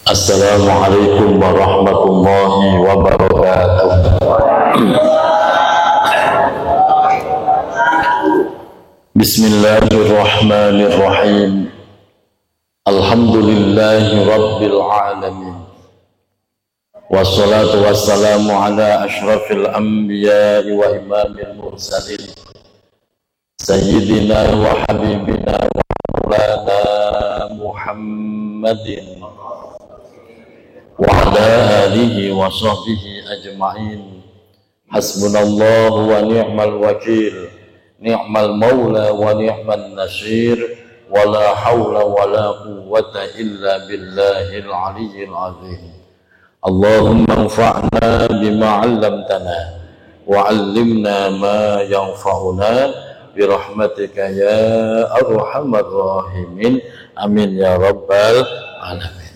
Assalamualaikum warahmatullahi wabarakatuh. Bismillahirrahmanirrahim. Alhamdulillahi rabbil alamin. Wassalatu wassalamu ala ashrafil anbiya'i wa imamil mursalin Sayyidina wa habibina wa maulana Muhammadin wa ala alihi wa sahbihi ajma'in. Hasbunallahu wa ni'mal wakil, ni'mal maula wa ni'mal nasir, wa la hawla wa la quwwata illa billahil aliyyil azim. Allahumma anfa'na bima 'allamtana wa 'allimna ma yanfa'una birahmatika ya arhamar rahimin. Amin ya rabbal alamin.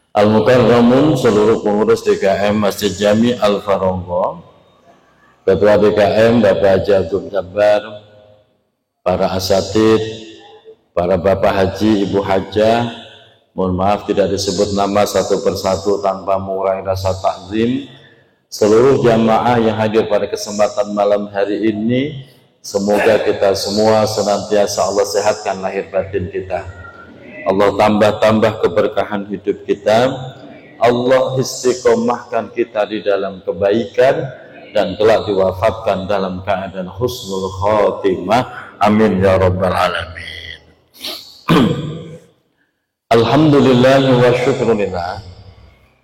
Al-Mukarramun, seluruh pengurus DKM Masjid Jami Al-Farongo, Ketua DKM Bapak Haji Agung Jabar, para asatid, para Bapak Haji, Ibu Hajah, mohon maaf tidak disebut nama satu persatu tanpa mengurangi rasa takzim. Seluruh jamaah yang hadir pada kesempatan malam hari ini, semoga kita semua senantiasa Allah sehatkan lahir batin kita. Allah tambah-tambah keberkahan hidup kita. Allah istiqomahkan kita di dalam kebaikan dan telah diwafatkan dalam keadaan husnul khotimah. Amin ya rabbal alamin. Alhamdulillah wa syukrulillah.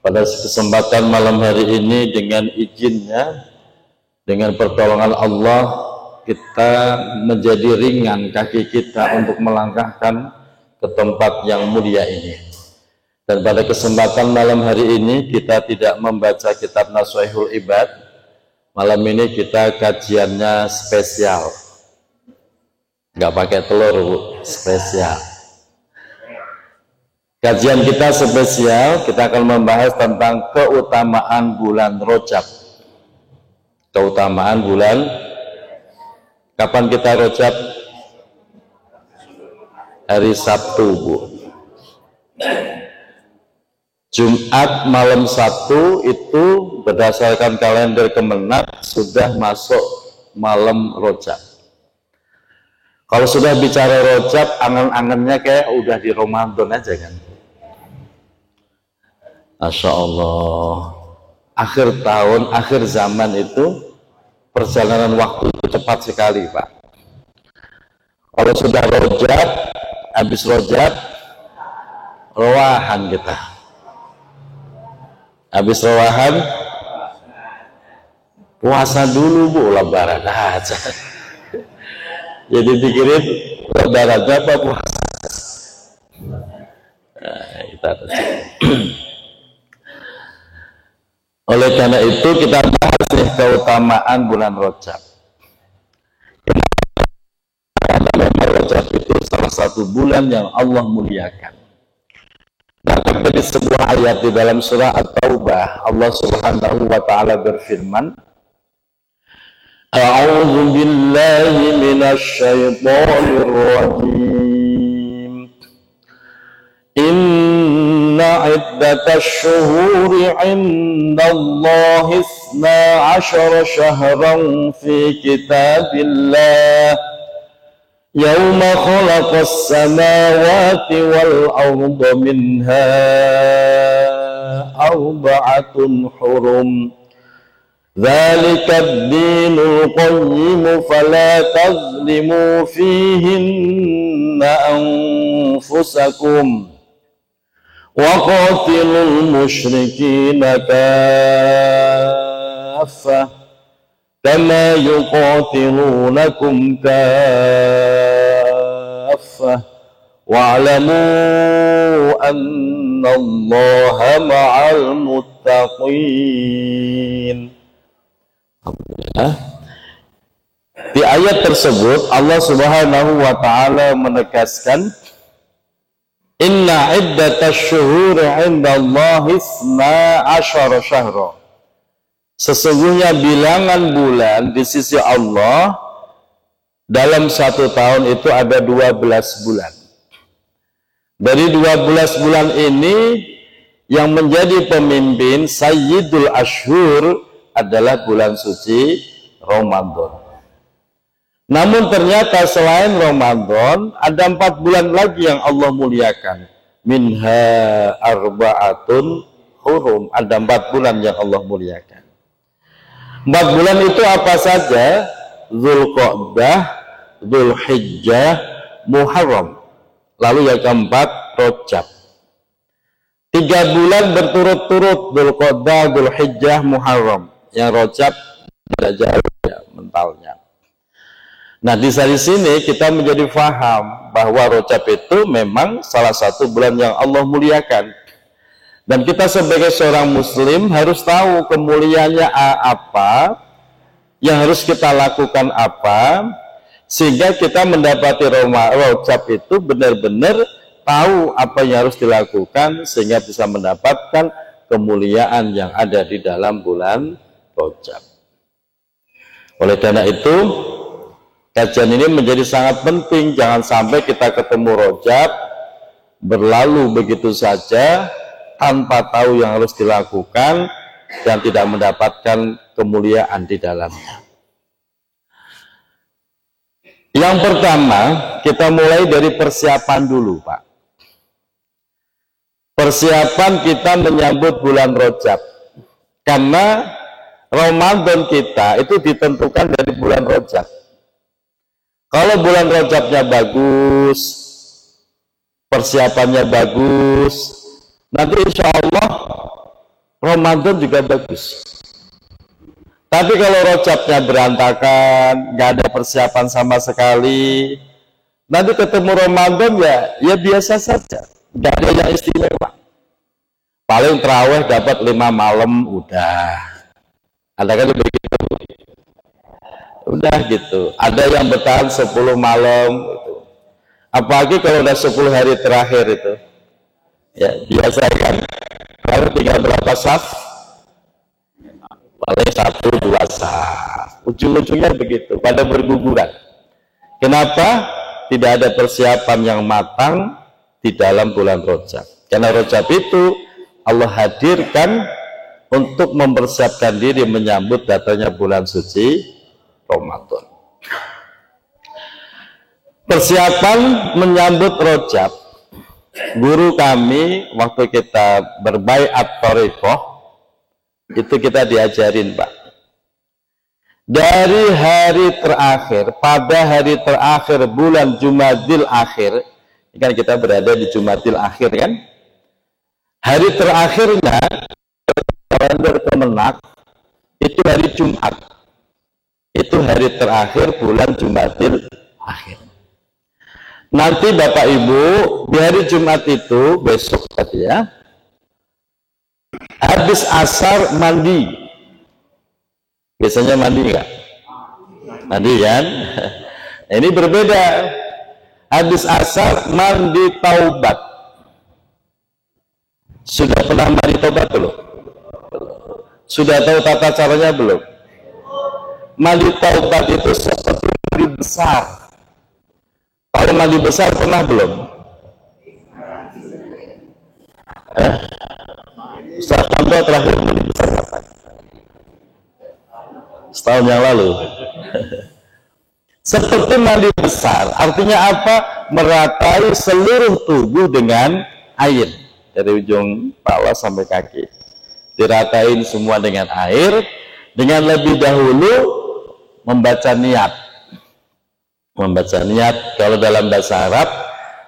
Pada kesempatan malam hari ini dengan izinnya, dengan pertolongan Allah, kita menjadi ringan kaki kita untuk melangkahkan ke tempat yang mulia ini. Dan pada kesempatan malam hari ini kita tidak membaca kitab Nashwaihul Ibad. Malam ini kita kajiannya spesial, nggak pakai telur Bu, spesial. Kajian kita spesial, kita akan membahas tentang keutamaan bulan Rajab. Keutamaan bulan, kapan kita Rajab? Hari Sabtu Bu, Jumat malam Sabtu itu berdasarkan kalender Kemenak sudah masuk malam Rajab. Kalau sudah bicara Rajab, angan-angannya kayak udah di Ramadan aja kan. Masya Allah, akhir tahun, akhir zaman itu perjalanan waktu itu cepat sekali Pak. Kalau sudah Rajab, habis Rajab, rawahan kita. Habis rawahan, puasa dulu Bu, lebaran aja. Jadi pikirin lebaran apa puasa. Nah, kita oleh karena itu kita bahas nih keutamaan bulan Rajab. Rajab itu salah satu bulan yang Allah muliakan. Bahkan dari sebuah ayat di dalam surah At-Taubah, Allah Subhanahu wa taala berfirman, A'udzu billahi minasy syaithanir rajim. Inna 'iddatasy syuhuri 'indallahi 12 syahran fi kitabillah يوم خلق السماوات والأرض منها 4 حرم ذلك الدين القيم فلا تظلموا فيهن أنفسكم وقاتلوا المشركين كافة كما يقاتلونكم كافة واعلموا أن الله مع المتقين. Di ayat tersebut Allah Subhanahu wa taala menegaskan, Inna iddatasy syuhuri 'indallahi 12 syahra. Sesungguhnya bilangan bulan di sisi Allah dalam 1 tahun itu ada 12 bulan. Dari 12 bulan ini yang menjadi pemimpin Sayyidul Ashhur adalah bulan suci Ramadan. Namun ternyata selain Ramadan ada 4 bulan lagi yang Allah muliakan. Minha arba'atun hurum, ada 4 bulan yang Allah muliakan. 4 bulan itu apa saja? Dzulqa'dah, Dzulhijjah, Muharram. Lalu yang keempat Rajab. 3 bulan berturut-turut, Dzulqa'dah, Dzulhijjah, Muharram. Yang Rajab tidak jauh ya mentalnya. Nah di sini kita menjadi faham bahwa Rajab itu memang salah satu bulan yang Allah muliakan. Dan kita sebagai seorang muslim harus tahu kemuliaannya apa, yang harus kita lakukan apa, sehingga kita mendapati Rajab itu benar-benar tahu apa yang harus dilakukan, sehingga bisa mendapatkan kemuliaan yang ada di dalam bulan Rajab. Oleh karena itu, kajian ini menjadi sangat penting. Jangan sampai kita ketemu Rajab berlalu begitu saja tanpa tahu yang harus dilakukan dan tidak mendapatkan kemuliaan di dalamnya. Yang pertama, kita mulai dari persiapan dulu, Pak. Persiapan kita menyambut bulan Rajab. Karena Ramadan kita itu ditentukan dari bulan Rajab. Kalau bulan Rajabnya bagus, persiapannya bagus, nanti insya Allah Ramadan juga bagus. Tapi kalau Rajabnya berantakan, nggak ada persiapan sama sekali, nanti ketemu Ramadan ya biasa saja, nggak ada yang istimewa. Paling terawih dapat 5 malam udah. Ada kan begitu? Udah gitu. Ada yang bertahan 10 malam gitu. Apalagi kalau udah 10 hari terakhir itu. Ya, biasa kan. Kalau tinggal berapa saf? Paling 1-2 saf. Ujung-ujungnya begitu, pada berguguran. Kenapa? Tidak ada persiapan yang matang di dalam bulan Rajab. Karena Rajab itu Allah hadirkan untuk mempersiapkan diri menyambut datangnya bulan suci Ramadan. Persiapan menyambut Rajab, guru kami waktu kita berbaiat thariqah itu kita diajarin, Pak, dari hari terakhir, pada hari terakhir bulan Jumadil akhir, ini kan kita berada di Jumadil akhir kan, hari terakhirnya kalender Kemenak itu hari Jumat. Itu hari terakhir bulan Jumadil akhir. Nanti Bapak Ibu di hari Jumat itu besok tadi ya, habis asar mandi. Biasanya mandi nggak? Mandi kan? Ini berbeda. Habis asar mandi taubat. Sudah pernah mandi taubat belum? Sudah tahu tata caranya belum? Mandi taubat itu seperti mandi besar. Kalau mandi besar pernah belum? Ustaz Tanto terakhir mandi besar kapan? Setahun yang lalu. Seperti mandi besar, artinya apa? Meratai seluruh tubuh dengan air dari ujung kepala sampai kaki. Diratain semua dengan air, dengan lebih dahulu membaca niat. Membaca niat, kalau dalam bahasa Arab,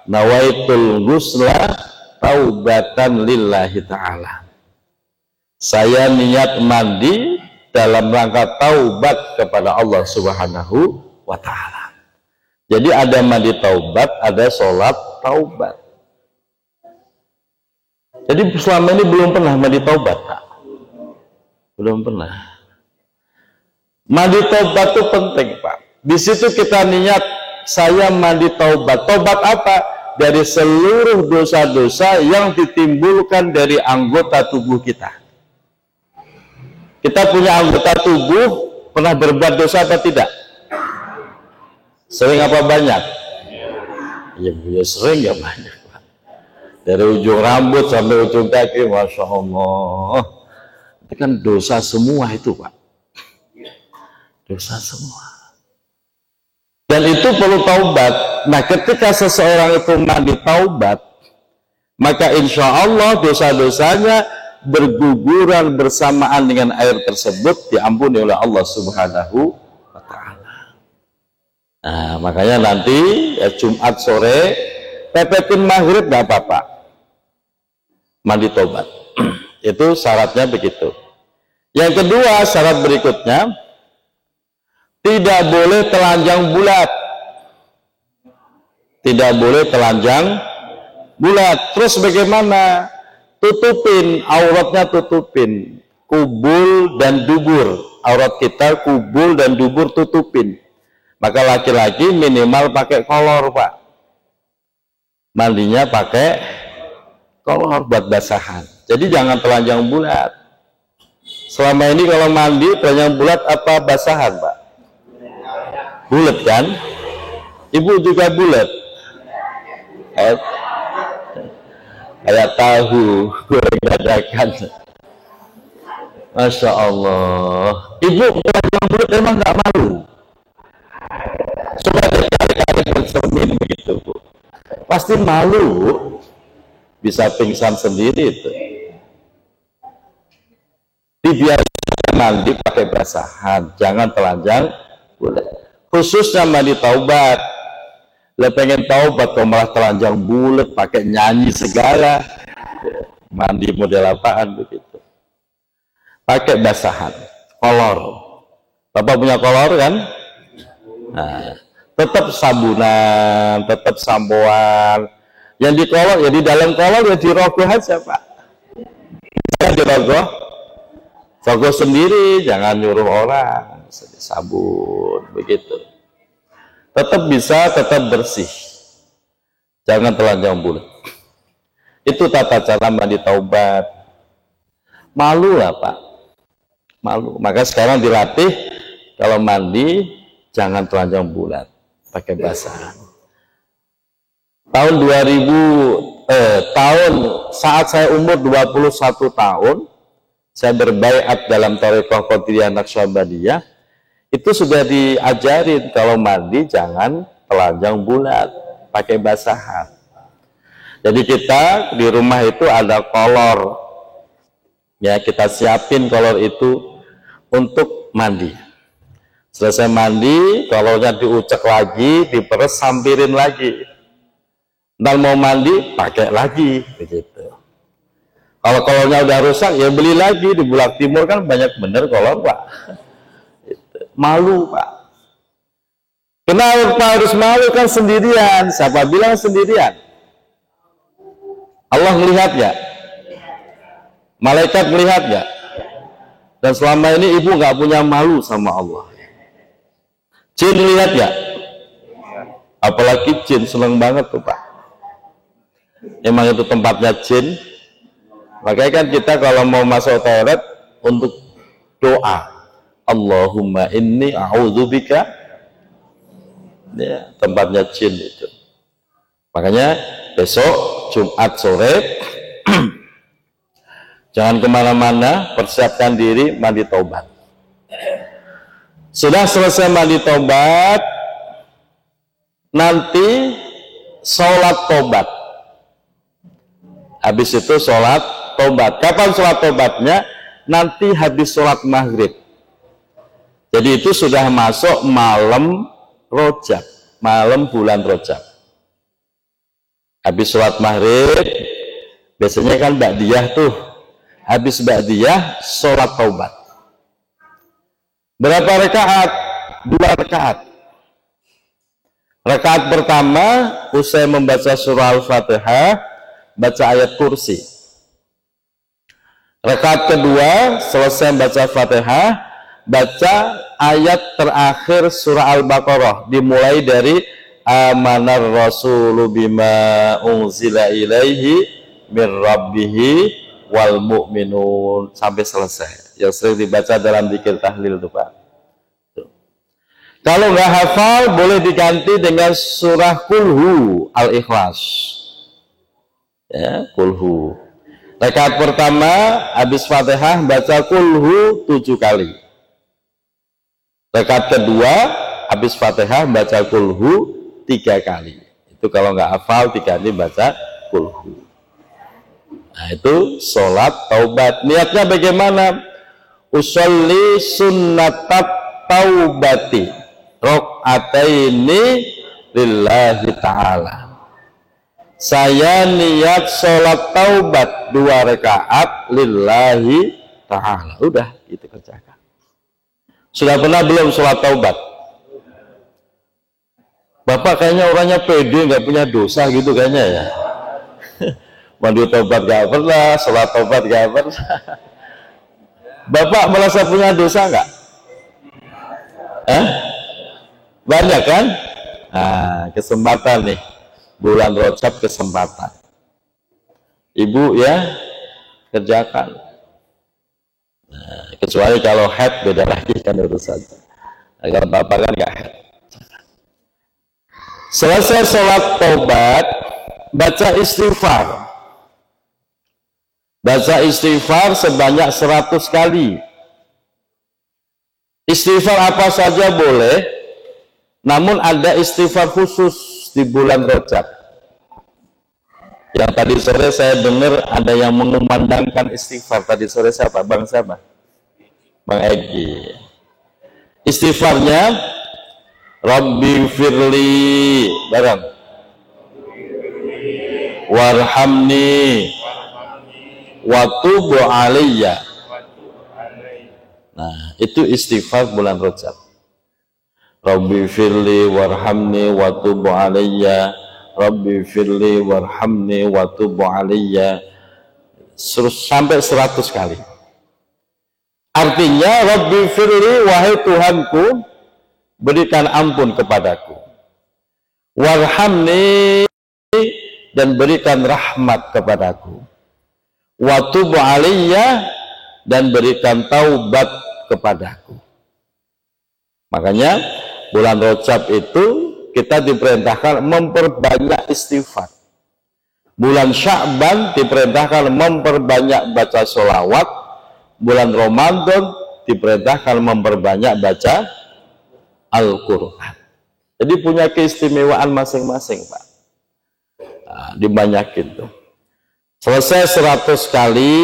nawaitul ghusla taubatan lillahi ta'ala. Saya niat mandi dalam rangka taubat kepada Allah Subhanahu wa ta'ala. Jadi ada mandi taubat, ada sholat taubat. Jadi selama ini belum pernah mandi taubat, Pak. Belum pernah. Mandi taubat itu penting, Pak. Di situ kita niat, saya mandi taubat. Taubat apa? Dari seluruh dosa-dosa yang ditimbulkan dari anggota tubuh kita. Kita punya anggota tubuh, pernah berbuat dosa atau tidak? Sering apa banyak? Ya sering, ya banyak, Pak. Dari ujung rambut sampai ujung kaki, Masya Allah. Itu kan dosa semua itu, Pak. Dosa semua. Dan itu perlu taubat. Nah, ketika seseorang itu mandi taubat, maka insya Allah dosa-dosanya berguguran bersamaan dengan air tersebut, diampuni oleh Allah Subhanahu wa Ta'ala. Nah, makanya nanti ya, Jumat sore pepetin maghrib nggak apa-apa, mandi taubat. Itu syaratnya begitu. Yang kedua, syarat berikutnya, tidak boleh telanjang bulat. Tidak boleh telanjang bulat. Terus bagaimana? Tutupin, auratnya tutupin. Kubul dan dubur. Aurat kita kubul dan dubur tutupin. Maka laki-laki minimal pakai kolor, Pak. Mandinya pakai kolor buat basahan. Jadi jangan telanjang bulat. Selama ini kalau mandi telanjang bulat apa basahan, Pak? Bulat kan? Ibu juga bulat. Kayak tahu goreng dadakan. Masya Allah. Ibu telanjang bulat emang nggak malu? Coba kali-kali bercermin begitu, Bu. Pasti malu, Bu. Bisa pingsan sendiri itu. Dibiasakan mandi pakai basahan, jangan telanjang bulat. Khususnya mandi taubat. Lah pengen taubat kok malah telanjang bulat, pakai nyanyi segala. Mandi model apaan begitu? Pakai basahan, kolor. Bapak punya kolor kan? Nah, tetap sabunan, tetap sampoan. Yang di kolor, ya di dalam kolor ya dirogoh aja, Pak. Jangan dirogoh. Rogoh sendiri, jangan nyuruh orang. Sabun begitu, tetap bisa, tetap bersih, jangan telanjang bulat. Itu tata cara mandi taubat. Malu lah, Pak, malu. Maka sekarang dilatih kalau mandi jangan telanjang bulat, pakai basahan. Tahun 2000 tahun saat saya umur 21 tahun saya berbaiat dalam Thariqah Qadiriyah Naqsyabandiyah. Itu sudah diajarin kalau mandi jangan telanjang bulat, pakai basahan. Jadi kita di rumah itu ada kolor, ya kita siapin kolor itu untuk mandi. Selesai mandi, kolornya diucek lagi, diperes, sampirin lagi. Ntar mau mandi, pakai lagi, begitu. Kalau kolornya udah rusak, ya beli lagi. Di Bulak Timur kan banyak bener kolor, Pak. Malu, Pak. Kenapa harus malu? Kan sendirian. Siapa bilang sendirian? Allah melihat ya? Malaikat melihat ya? Dan selama ini ibu nggak punya malu sama Allah. Jin lihat ya? Apalagi jin seneng banget tuh, Pak. Emang itu tempatnya jin. Makanya kan kita kalau mau masuk toilet untuk doa, Allahumma inni a'udzubika, ya, tempatnya jin itu. Makanya besok Jumat sore jangan kemana-mana, persiapkan diri mandi taubat. Sudah selesai mandi taubat, nanti sholat taubat. Habis itu sholat taubat. Kapan sholat taubatnya? Nanti habis sholat maghrib. Jadi itu sudah masuk malam Rojab, malam bulan Rojab. Habis sholat maghrib, biasanya kan ba'diyah tuh. Habis ba'diyah, sholat taubat. Berapa rakaat? 2 rakaat. Rakaat pertama, usai membaca surah Al-Fatihah, baca ayat kursi. Rakaat kedua, selesai baca Fatihah, baca ayat terakhir surah Al-Baqarah, dimulai dari amanar rasulu bima unzila ilaihi min rabbihi wal mu'minun sampai selesai. Yang sering dibaca dalam zikir tahlil itu, Pak. Kalau nggak hafal, boleh diganti dengan surah Kulhu Al-Ikhlas. Ya, kulhu. Rakaat pertama habis Fatihah baca kulhu 7 kali. Rakaat kedua habis Fatihah baca kulhu 3 kali. Itu kalau nggak hafal 3 kali baca kulhu. Nah, itu sholat taubat. Niatnya bagaimana? Usolli sunnatat taubati rok'ataini lillahi ta'ala. Saya niat sholat taubat 2 rakaat lillahi ta'ala. Udah, itu kerjakan. Sudah pernah belum sholat taubat? Bapak kayaknya orangnya pede, nggak punya dosa gitu kayaknya ya. Mandi taubat nggak pernah, sholat taubat nggak pernah. Bapak merasa punya dosa nggak? Banyak kan? Nah, kesempatan nih. Bulan Rajab kesempatan. Ibu ya, kerjakan. Nah, kecuali kalau head beda lagi kan urusan. Nah, kalau bapak kan nggak head. Selesai sholat taubat, baca istighfar. Baca istighfar sebanyak 100 kali. Istighfar apa saja boleh, namun ada istighfar khusus di bulan Rajab. Yang tadi sore saya dengar ada yang mengumandangkan istighfar. Tadi sore siapa? Bang siapa? Bang Egi. Istighfarnya Rabbi firli barang warhamni watubu alaiya. Nah, itu istighfar bulan Rajab. Rabbi firli warhamni watubu alaiya, Rabbi firli warhamni watubu alaiya, sampai 100 kali. Artinya Rabbi firli, wahai Tuhanku, berikan ampun kepadaku, warhamni, dan berikan rahmat kepadaku, watubu alaiya, dan berikan taubat kepadaku. Makanya bulan Rajab itu kita diperintahkan memperbanyak istighfar. Bulan Sya'ban diperintahkan memperbanyak baca sholawat. Bulan Ramadan diperintahkan memperbanyak baca Al-Quran. Jadi punya keistimewaan masing-masing, Pak. Nah, dibanyakin tuh. Selesai 100 kali,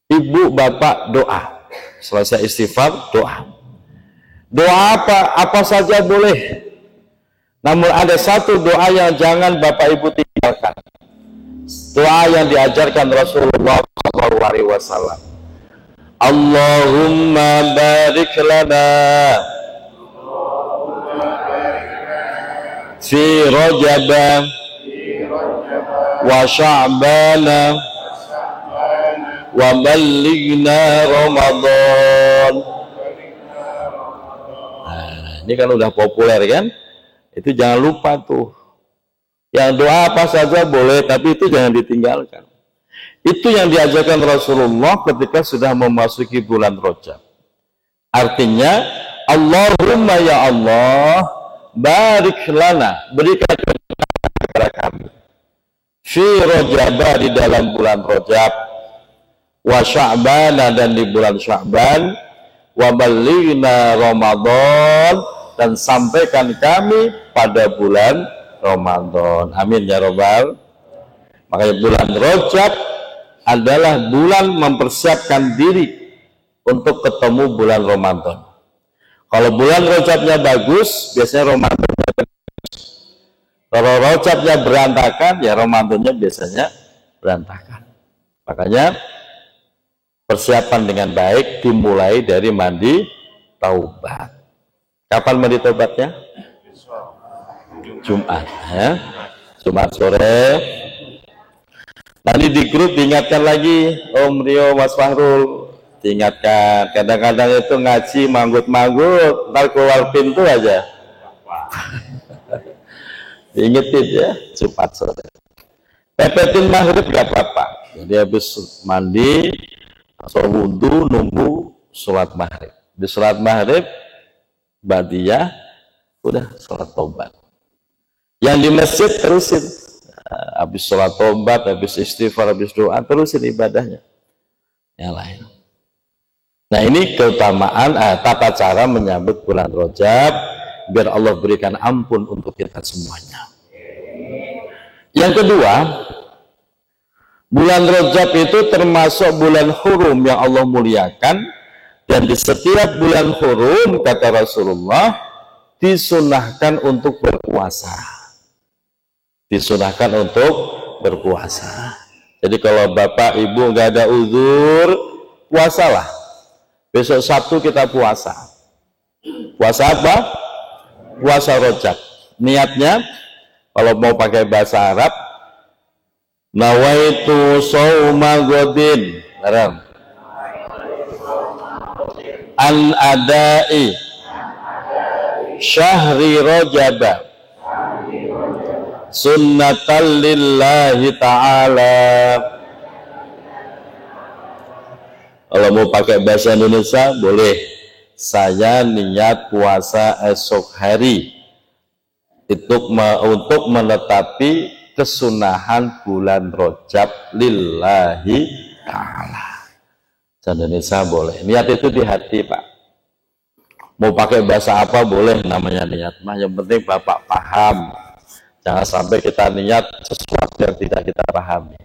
ibu bapak doa. Selesai istighfar, doa. Doa apa saja boleh. Namun ada satu doa yang jangan bapak ibu tinggalkan. Doa yang diajarkan Rasulullah SAW. Allahumma barik lana fi Rajab wa Sya'ban wa ballighna Ramadan. Nah, ini kan udah populer kan? Itu jangan lupa tuh. Yang doa apa saja boleh, tapi itu jangan ditinggalkan. Itu yang diajarkan Rasulullah ketika sudah memasuki bulan Rajab. Artinya, Allahumma ya Allah, barik lana, berikan kepada kami. Fi Rajab, di dalam bulan Rajab, wa Sya'ban, dan di bulan Sya'ban, wa ballighna Ramadan, dan sampaikan kami pada bulan Ramadan. Amin ya Rabbal. Makanya bulan Rajab adalah bulan mempersiapkan diri untuk ketemu bulan Ramadan. Kalau bulan Rajabnya bagus, biasanya Ramadannya bagus. Kalau Rajabnya berantakan, ya Ramadannya biasanya berantakan. Makanya persiapan dengan baik dimulai dari mandi taubat. Kapan mandi taubatnya? Jumat, ya. Jumat sore. Nanti di grup diingatkan lagi, Om Rio, Mas Fahrul, diingatkan. Kadang-kadang itu ngaji manggut-manggut, ntar keluar pintu aja. Diingetin ya, Jumat sore. Pepetin maghrib gak apa-apa. Jadi habis mandi, langsung wudhu, nunggu sholat maghrib. Di sholat maghrib, badiyah, udah sholat taubat. Yang di masjid terusin. habis sholat tobat, habis istighfar, habis doa, terusin ibadahnya yang lain. Nah ini keutamaan tata cara menyambut bulan Rajab biar Allah berikan ampun untuk kita semuanya. Yang kedua, bulan Rajab itu termasuk bulan hurum yang Allah muliakan, dan di setiap bulan hurum kata Rasulullah disunahkan untuk berpuasa. Disunahkan untuk berpuasa. Jadi kalau bapak ibu nggak ada uzur, puasalah. Besok Sabtu kita puasa. Puasa apa? Puasa Rajab. Niatnya kalau mau pakai bahasa Arab, nawaitu shauma ghadin an adai syahri Rajab sunnatan lillahi ta'ala. Kalau mau pakai bahasa Indonesia boleh, saya niat puasa esok hari untuk menetapi kesunahan bulan Rajab lillahi ta'ala. Bahasa Indonesia boleh, niat itu di hati Pak. Mau pakai bahasa apa boleh, namanya niat mah, yang penting Bapak paham. Jangan sampai kita niat sesuatu yang tidak kita pahami.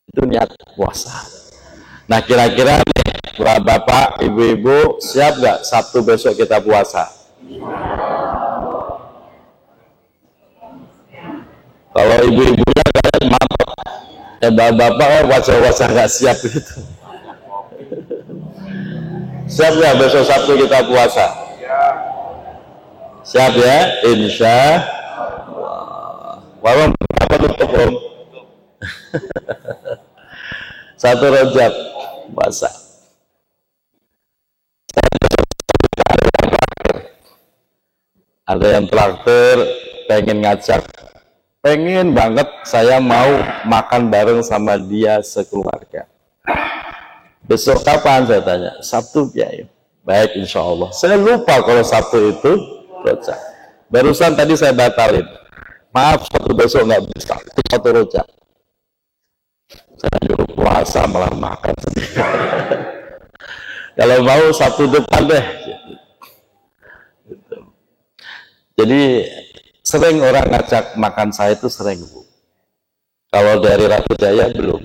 Itu niat puasa. Nah kira-kira nih Bapak, Ibu-ibu siap nggak Sabtu besok kita puasa? Kalau ibu-ibunya kalian mantap, bapak wajah-wajah nggak siap itu. Siap nggak besok Sabtu kita puasa? Siap ya, insya Allah. Warung apa tutup Om? 1 Rajab puasa. Ada yang traktir, pengen ngajak, pengen banget saya mau makan bareng sama dia sekeluarga. Besok kapan saya tanya? Sabtu ya. Baik insya Allah. Saya lupa kalau Sabtu itu Rajab. Barusan tadi saya batalin. Maaf Sabtu besok nggak bisa. Itu 1 Rajab. Saya nyuruh puasa malah makan sendiri. Kalau mau Sabtu depan deh. Jadi sering orang ngajak makan saya itu sering Bu. Kalau dari Ratu Jaya belum.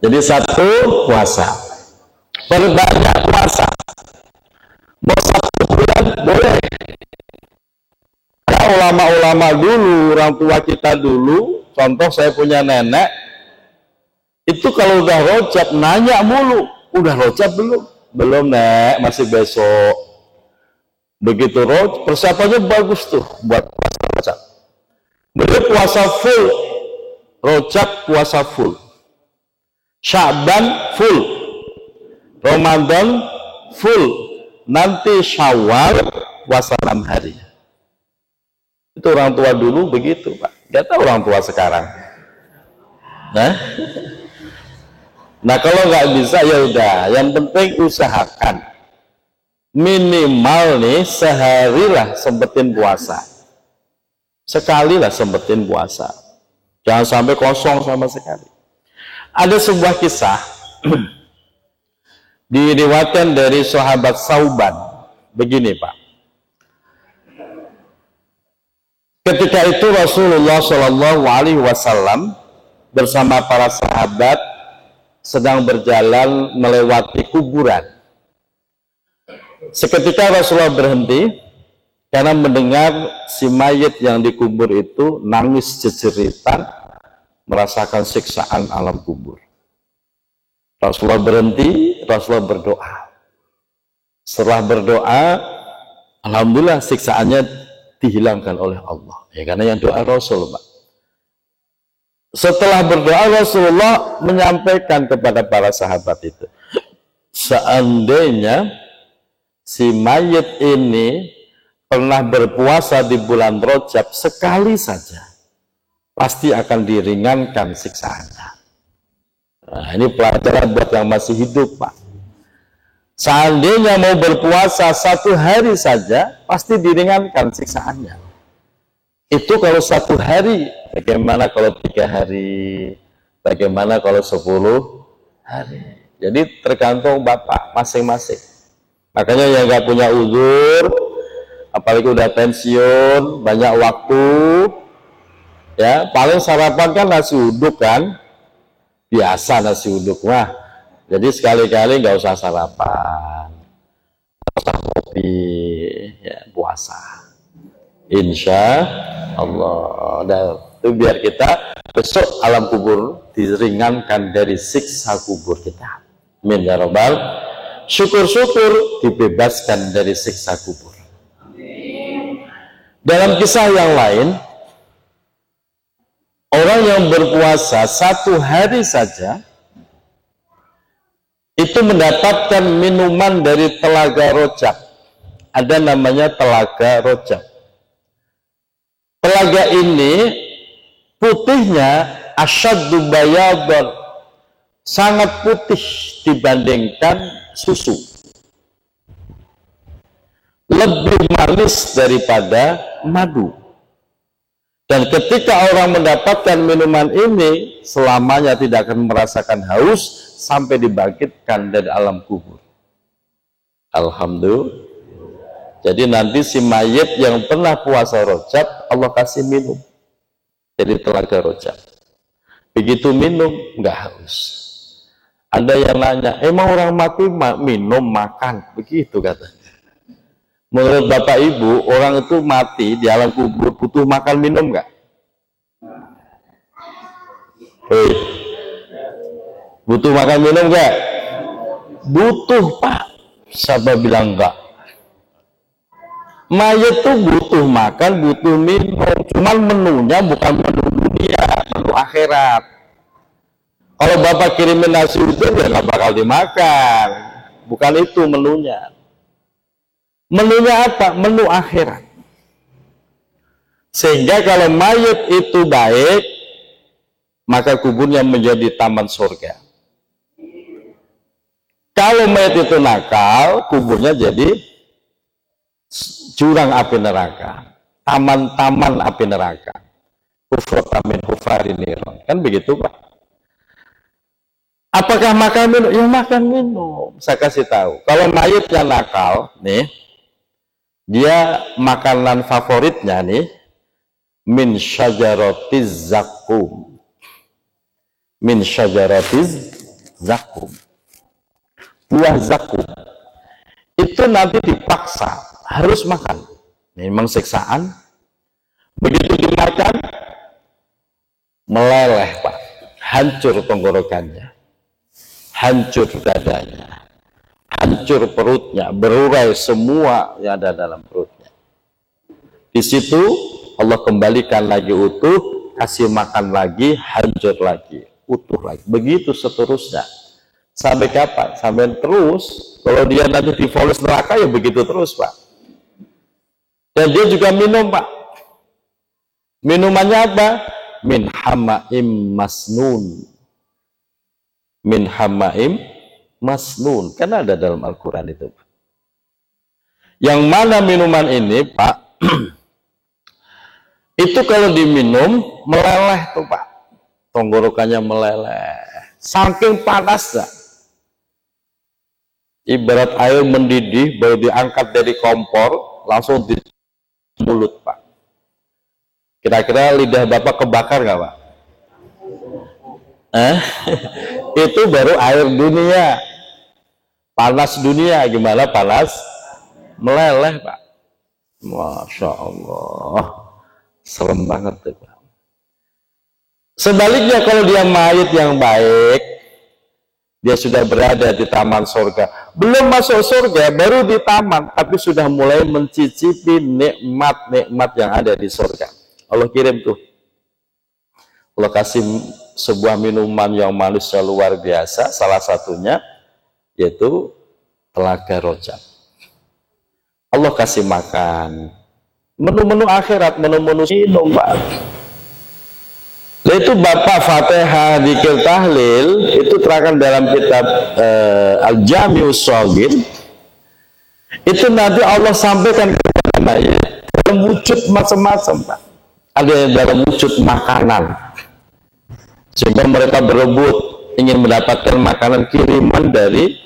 Jadi 1 puasa. Perbanyak puasa. Mau 1 bulan boleh. Ada ulama-ulama dulu, orang tua kita dulu, contoh saya punya nenek, itu kalau udah Rajab nanya mulu, udah Rajab belum? Belum nek, masih besok. Begitu Rajab, persiapannya bagus tuh buat puasa Rajab. Beliau puasa full, Rajab puasa full, Sya'ban full, Ramadan full, nanti Syawal puasa 6 hari. Itu orang tua dulu begitu Pak. Gak tahu orang tua sekarang. Nah kalau nggak bisa ya udah, yang penting usahakan minimal nih sehari lah sempetin puasa, sekali lah sempetin puasa, jangan sampai kosong sama sekali. Ada sebuah kisah diriwayatkan dari sahabat Sauban begini Pak. Ketika itu Rasulullah Shallallahu Alaihi Wasallam bersama para sahabat sedang berjalan melewati kuburan. Seketika Rasulullah berhenti karena mendengar si mayit yang dikubur itu nangis jejeritan, merasakan siksaan alam kubur. Rasulullah berhenti, Rasulullah berdoa. Setelah berdoa, alhamdulillah siksaannya dihilangkan oleh Allah. Ya karena yang doa Rasul, Pak. Setelah berdoa Rasulullah menyampaikan kepada para sahabat itu, seandainya si mayit ini pernah berpuasa di bulan Rajab sekali saja, pasti akan diringankan siksaannya. Nah, ini pelajaran buat yang masih hidup, Pak. Seandainya mau berpuasa 1 hari saja, pasti diringankan siksaannya. Itu kalau 1 hari. Bagaimana kalau 3 hari? Bagaimana kalau 10 hari? Jadi tergantung bapak masing-masing. Makanya yang nggak punya uzur, apalagi udah pensiun, banyak waktu, ya paling sarapan kan nasi uduk kan, biasa nasi uduk mah. Jadi sekali-kali nggak usah sarapan, nggak usah kopi, ya puasa. Insya Allah. Dan itu biar kita besok alam kubur diringankan dari siksa kubur kita. Amin ya Rabbal. Syukur-syukur dibebaskan dari siksa kubur. Dalam kisah yang lain, orang yang berpuasa 1 hari saja itu mendapatkan minuman dari telaga Rojab. Ada namanya telaga Rojab. Telaga ini putihnya asyaddu bayadan, sangat putih dibandingkan susu, lebih manis daripada madu. Dan ketika orang mendapatkan minuman ini, selamanya tidak akan merasakan haus sampai dibangkitkan dari alam kubur. Alhamdulillah. Jadi nanti si mayit yang pernah puasa Rojab, Allah kasih minum dari telaga Rojab. Begitu minum, nggak haus. Ada yang nanya, emang orang mati minum, makan? Begitu katanya. Menurut Bapak Ibu, orang itu mati di alam kubur butuh makan minum nggak? Hei, butuh makan minum nggak? Butuh, Pak. Siapa bilang enggak? Mayat tuh butuh makan, butuh minum. Cuman menunya bukan menu dunia, menu akhirat. Kalau Bapak kirimin nasi uduk, ya nggak bakal dimakan. Bukan itu menunya. Menunya apa? Menu akhirat. Sehingga kalau mayat itu baik, maka kuburnya menjadi taman surga. Kalau mayat itu nakal, kuburnya jadi jurang api neraka, taman-taman api neraka. Hufratan min hufarin niron. Kan begitu, Pak? Apakah makan minum? Ya makan minum. Saya kasih tahu. Kalau mayat yang nakal, nih, dia makanan favoritnya nih, min syajaratiz zakum. Min syajaratiz zakum. Buah zakum. Itu nanti dipaksa harus makan. Memang siksaan. Begitu dimakan, meleleh, Pak. Hancur tenggorokannya, hancur dadanya, hancur perutnya, berurai semua yang ada dalam perutnya. Di situ Allah kembalikan lagi utuh, kasih makan lagi, hancur lagi, utuh lagi. Begitu seterusnya. Sampai kapan? Sampai terus. Kalau dia nanti divonis neraka, ya begitu terus, Pak. Dan dia juga minum, Pak. Minumannya apa? Min hamaim masnun. Min hamaim masnun. Kan ada dalam Al-Quran itu, Pak. Yang mana minuman ini, Pak, itu kalau diminum meleleh tuh, Pak. Tenggorokannya meleleh. Saking panasnya. Ibarat air mendidih, baru diangkat dari kompor, langsung di mulut, Pak. Kira-kira lidah Bapak kebakar nggak, Pak? Itu baru air dunia. Panas dunia, gimana panas? Meleleh, Pak. Masya Allah. Serem banget tuh, Pak. Sebaliknya kalau dia mayit yang baik, dia sudah berada di taman surga. Belum masuk surga, baru di taman, tapi sudah mulai mencicipi nikmat-nikmat yang ada di surga. Allah kirim tuh. Allah kasih sebuah minuman yang manisnya luar biasa. Salah satunya yaitu telaga Rojab. Allah kasih makan. Menu-menu akhirat, menu-menu minum, Pak. itu Bapak Fatihah Dzikir Tahlil itu terangkan dalam kitab Al-Jami'us Shaghir. Itu nanti Allah sampaikan kepada mayat dalam wujud macam-macam, Pak. Ada yang dalam wujud makanan, sehingga mereka berebut ingin mendapatkan makanan kiriman dari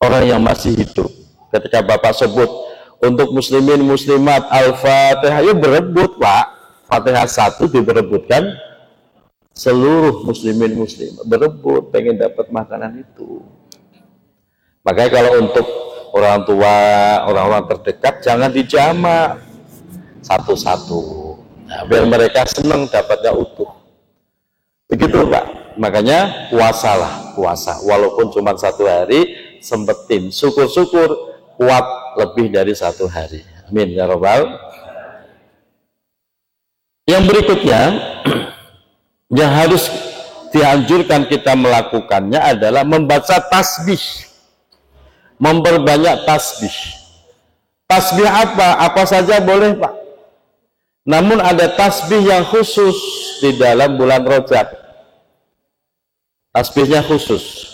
orang yang masih hidup. Ketika Bapak sebut untuk muslimin muslimat Al-Fatihah, ya berebut, Pak. Fatihah 1 diberebutkan seluruh muslimin muslimat, berebut pengen dapat makanan itu. Makanya kalau untuk orang tua, orang-orang terdekat, jangan dijamak satu-satu, nah, biar mereka senang dapatnya utuh. Begitu, Pak. Makanya puasalah, puasa walaupun cuma 1 hari, sempetin, syukur-syukur kuat lebih dari 1 hari. Amin ya Rabbal. Yang berikutnya yang harus dianjurkan kita melakukannya adalah membaca tasbih, memperbanyak tasbih. Tasbih apa? Apa saja boleh, Pak. Namun ada tasbih yang khusus di dalam bulan Rajab. Tasbihnya khusus.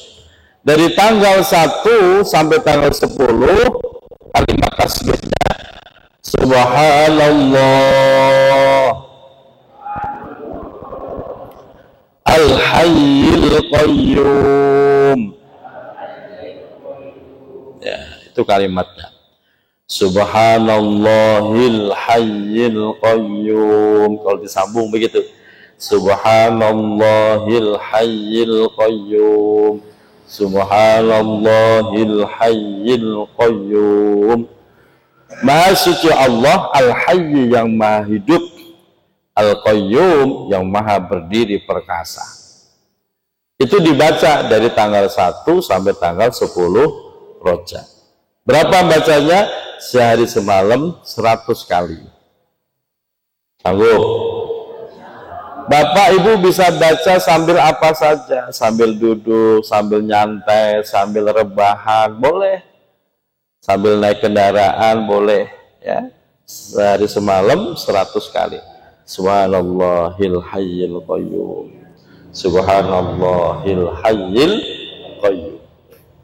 Dari tanggal 1 sampai tanggal 10, kalimat tasbihnya Subhanallah Al-Hayyil Qayyum. Ya, itu kalimatnya. Subhanallahil Hayyil Qayyum. Kalau disambung begitu. Subhanallahil Hayyil Qayyum. Subhanallahil Hayyil Qayyum. Maha suci Allah, Al-Hayy yang maha hidup, Al-Qayyum yang maha berdiri perkasa. Itu dibaca dari tanggal 1 sampai tanggal 10 Rajab. Berapa bacanya? Sehari semalam 100 kali. Sanggup? Bapak Ibu bisa baca sambil apa saja, sambil duduk, sambil nyantai, sambil rebahan, boleh. Sambil naik kendaraan, boleh, ya. Sehari semalam 100 kali. Subhanallahil Hayyil Qayyum. Subhanallahil Hayyil Qayyum.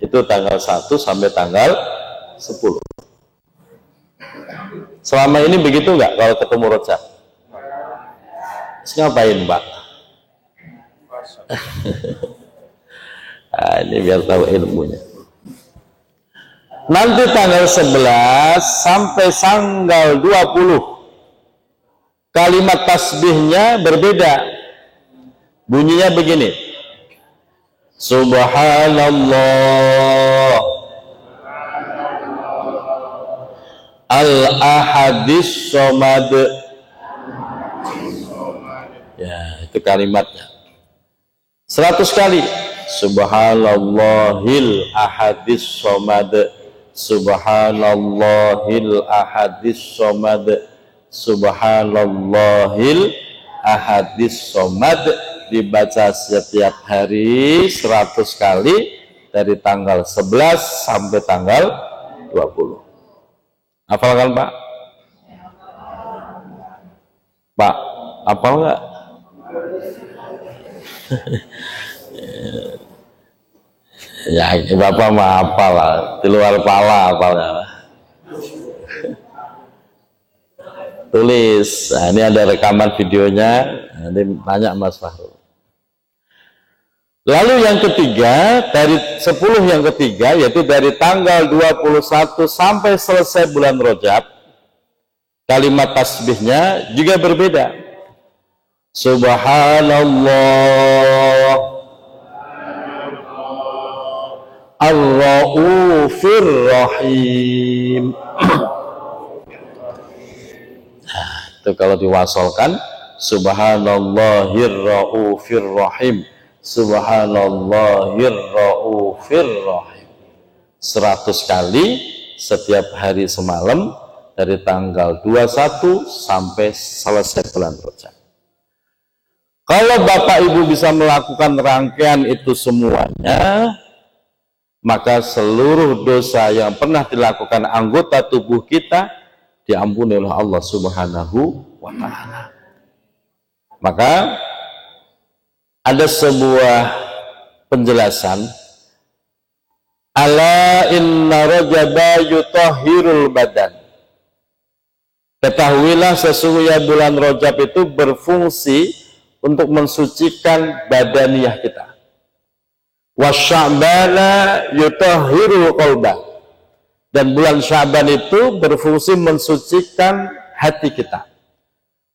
Itu tanggal 1 sampai tanggal 10. Selama ini begitu nggak kalau ketemu Rajab? Ngapain, Pak? Nah, ini biar tahu ilmunya. Nanti tanggal 11 sampai tanggal 20 kalimat tasbihnya berbeda. Bunyinya begini. Subhanallah Al-Ahadis Somad. Ya, itu kalimatnya. 100 kali. Subhanallahil Ahadis Somad. Subhanallahil Ahadis Somad. Subhanallahil Ahadis Somad. Dibaca setiap hari 100 kali dari tanggal 11 sampai tanggal 20. Hafal kan, Pak? Pak, hafal nggak? Ya, Bapak mah hafal lah, di luar pala hafalnya. Tulis. Nah, ini ada rekaman videonya. Nanti tanya Mas Fahrul. Lalu yang ketiga, dari 10 yang ketiga, yaitu dari tanggal 21 sampai selesai bulan Rajab, kalimat tasbihnya juga berbeda. Subhanallah Ar-Raufir Rahim. Nah, itu kalau diwasolkan, Subhanallahir Raufir Rahim. Subhanallahir Raufir Rahim. 100 kali setiap hari semalam dari tanggal 21 sampai selesai bulan Rajab. Kalau Bapak Ibu bisa melakukan rangkaian itu semuanya, maka seluruh dosa yang pernah dilakukan anggota tubuh kita diampuni oleh Allah Subhanahu wa Ta'ala. Maka ada sebuah penjelasan, ala inna rajaba yutahhirul badan. Ketahuilah sesungguhnya bulan Rajab itu berfungsi untuk mensucikan badaniah kita. Wa Sya'bana yutahhirul qalba. Dan bulan Sya'ban itu berfungsi mensucikan hati kita.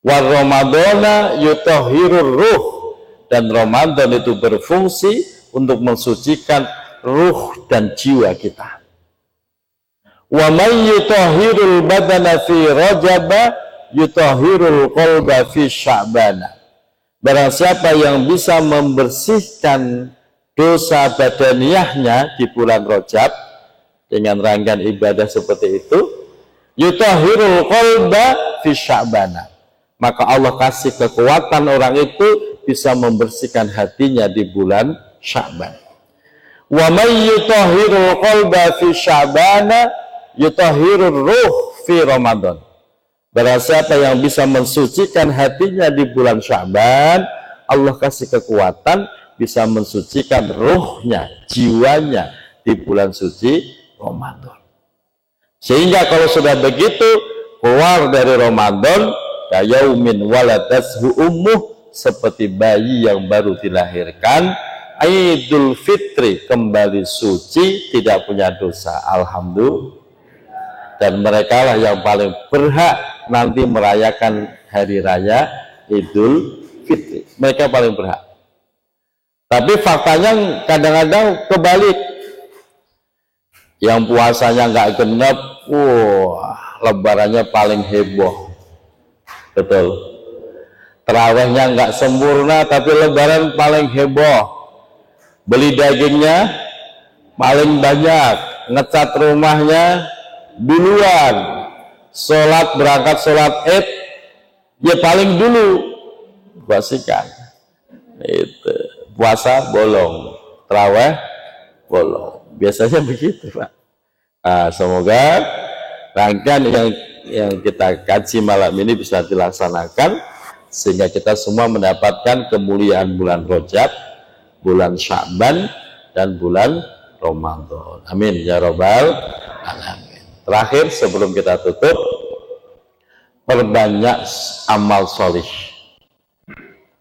Wa Ramadana yutahhirur ruh. Dan Ramadan itu berfungsi untuk mensucikan ruh dan jiwa kita. Wa man yutahhirul badana fi Rajaba yutahhirul qalba fi Sya'bana. Barang siapa yang bisa membersihkan dosa badaniahnya di bulan Rajab dengan rangkaian ibadah seperti itu, yutahhirul qalba fi Sya'bana, maka Allah kasih kekuatan orang itu bisa membersihkan hatinya di bulan Sya'ban. Wa may yutahhirul qalba fi Sya'bana yutahhirur ruh fi Ramadan. Barang siapa yang bisa mensucikan hatinya di bulan Sya'ban, Allah kasih kekuatan bisa mensucikan ruhnya, jiwanya di bulan suci Ramadan. Sehingga kalau sudah begitu keluar dari Ramadan, kayaumin waladathu ummuh, seperti bayi yang baru dilahirkan, Idul Fitri, kembali suci, tidak punya dosa. Alhamdulillah. Dan mereka lah yang paling berhak nanti merayakan hari raya Idul Fitri. Mereka paling berhak. Tapi faktanya kadang-kadang kebalik. Yang puasanya nggak genap, lebarannya paling heboh. Betul. Terawihnya nggak sempurna, tapi lebaran paling heboh. Beli dagingnya paling banyak, ngecat rumahnya duluan, berangkat sholat Id ya paling dulu bersihkan. Itu puasa bolong, tarawih bolong, biasanya begitu Pak. Semoga rangkaian yang kita kaji malam ini bisa dilaksanakan sehingga kita semua mendapatkan kemuliaan bulan Rajab, bulan Sya'ban, dan bulan Ramadan. Amin ya rabbal alamin. Terakhir sebelum kita tutup, perbanyak amal solih.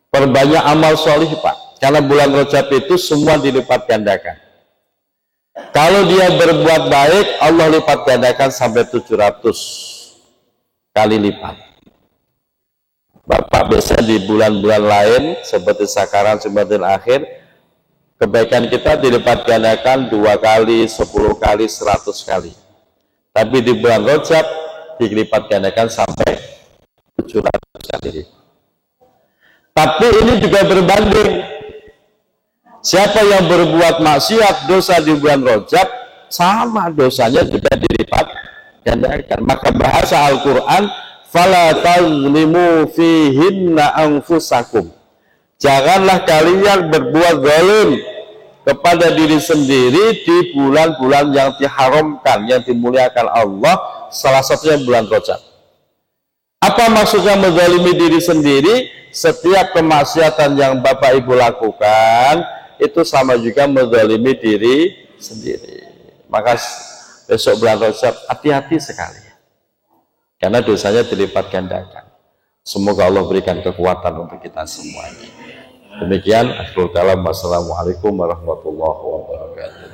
Perbanyak amal solih Pak, karena bulan Rajab itu semua dilipat gandakan. Kalau dia berbuat baik, Allah lipat gandakan sampai 700 kali lipat. Bapak biasanya di bulan-bulan lain seperti Sakaran, Jumadil Akhir, kebaikan kita dilipat gandakan 2 kali, 10 kali, 100 kali. Tapi di bulan Rajab dilipat gandakan sampai 700 kali. Tapi ini juga berbanding. Siapa yang berbuat maksiat dosa di bulan Rajab, sama dosanya juga dilipat gandakan. Maka bahasa Al-Quran, fala tazlimu fihinna anfusakum. Janganlah kalian berbuat zalim kepada diri sendiri di bulan-bulan yang diharamkan, yang dimuliakan Allah, salah satunya bulan Rajab. Apa maksudnya menzalimi diri sendiri? Setiap kemaksiatan yang Bapak Ibu lakukan itu sama juga menzalimi diri sendiri. Maka besok bulan Rajab hati-hati sekali, karena dosanya dilipat gandakan. Semoga Allah berikan kekuatan untuk kita semuanya. Demikian, akhirul kalam. Wassalamualaikum warahmatullahi wabarakatuh.